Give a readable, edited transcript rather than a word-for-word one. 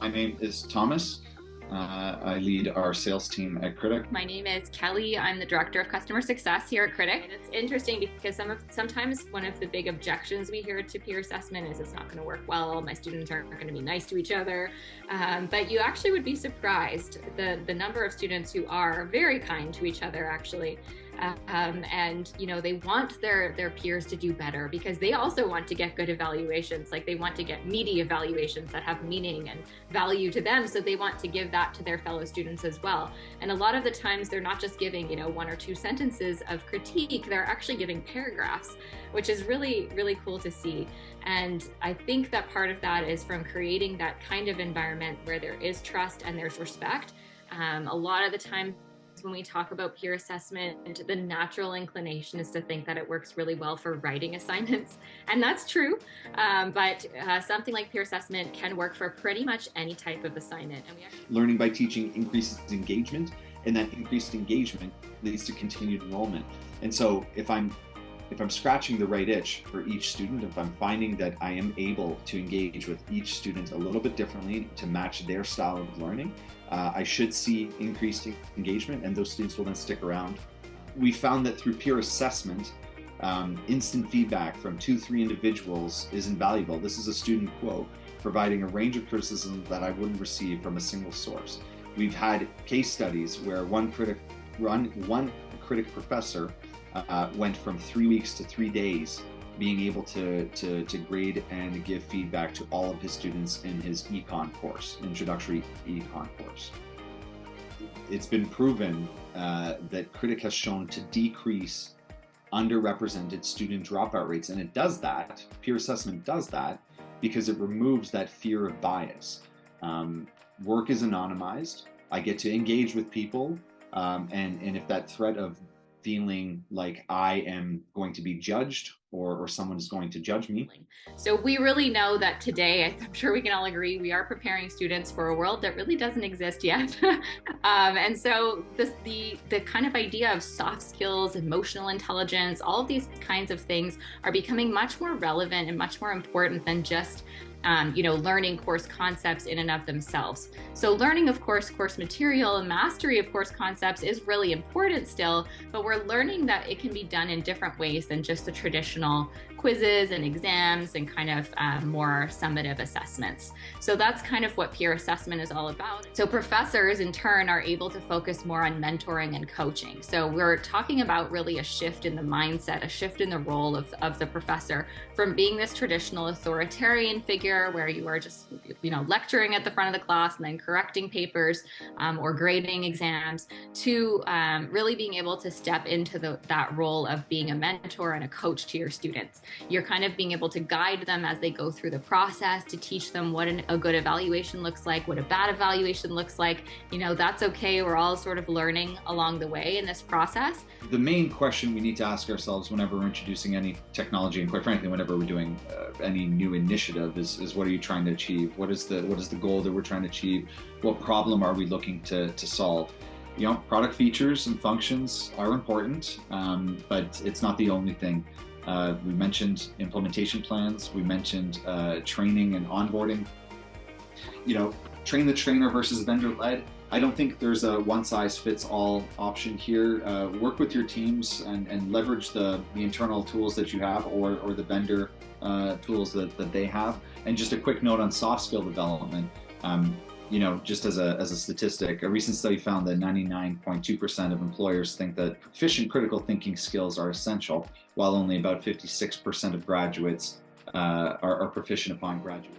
My name is Thomas. I lead our sales team at Kritik. My name is Kelly. I'm the Director of Customer Success here at Kritik. And it's interesting because sometimes one of the big objections we hear to peer assessment is it's not going to work well. My students aren't going to be nice to each other. But you actually would be surprised the number of students who are very kind to each other, actually. And they want their peers to do better because they also want to get good evaluations. Like they want to get meaty evaluations that have meaning and value to them. So they want to give that to their fellow students as well. And a lot of the times they're not just giving, one or two sentences of critique, they're actually giving paragraphs, which is really, really cool to see. And I think that part of that is from creating that kind of environment where there is trust and there's respect. A lot of the time, when we talk about peer assessment, the natural inclination is to think that it works really well for writing assignments. And that's true. But something like peer assessment can work for pretty much any type of assignment. And Learning by teaching increases engagement, and that increased engagement leads to continued enrollment. And so if I'm scratching the right itch for each student, if I'm finding that I am able to engage with each student a little bit differently to match their style of learning, I should see increased engagement, and those students will then stick around. We found that through peer assessment, instant feedback from 2-3 individuals is invaluable. This is a student quote, providing a range of criticism that I wouldn't receive from a single source. We've had case studies where one Kritik professor went from 3 weeks to 3 days being able to grade and give feedback to all of his students in his econ course, introductory econ course. It's been proven that Kritik has shown to decrease underrepresented student dropout rates, and it does that, peer assessment does that, because it removes that fear of bias. Work is anonymized. I get to engage with people, and if that threat of feeling like I am going to be judged or someone is going to judge me. So we really know that today, I'm sure we can all agree, we are preparing students for a world that really doesn't exist yet. And so the kind of idea of soft skills, emotional intelligence, all of these kinds of things are becoming much more relevant and much more important than just learning course concepts in and of themselves. So learning, of course material and mastery of course concepts is really important still, but we're learning that it can be done in different ways than just the traditional quizzes and exams and kind of more summative assessments. So that's kind of what peer assessment is all about. So professors in turn are able to focus more on mentoring and coaching. So we're talking about really a shift in the mindset, a shift in the role of the professor from being this traditional authoritarian figure where you are just lecturing at the front of the class and then correcting papers or grading exams to really being able to step into that role of being a mentor and a coach to your students. You're kind of being able to guide them as they go through the process, to teach them what a good evaluation looks like, what a bad evaluation looks like. That's okay. We're all sort of learning along the way in this process. The main question we need to ask ourselves whenever we're introducing any technology, and quite frankly, whenever we're doing any new initiative, is what are you trying to achieve? What is the goal that we're trying to achieve? What problem are we looking to solve? Product features and functions are important, but it's not the only thing. We mentioned implementation plans. We mentioned training and onboarding. Train the trainer versus vendor-led. I don't think there's a one-size-fits-all option here. Work with your teams and leverage the internal tools that you have or the vendor tools that they have. And just a quick note on soft skill development. Just as a statistic, a recent study found that 99.2% of employers think that proficient critical thinking skills are essential, while only about 56% of graduates are proficient upon graduation.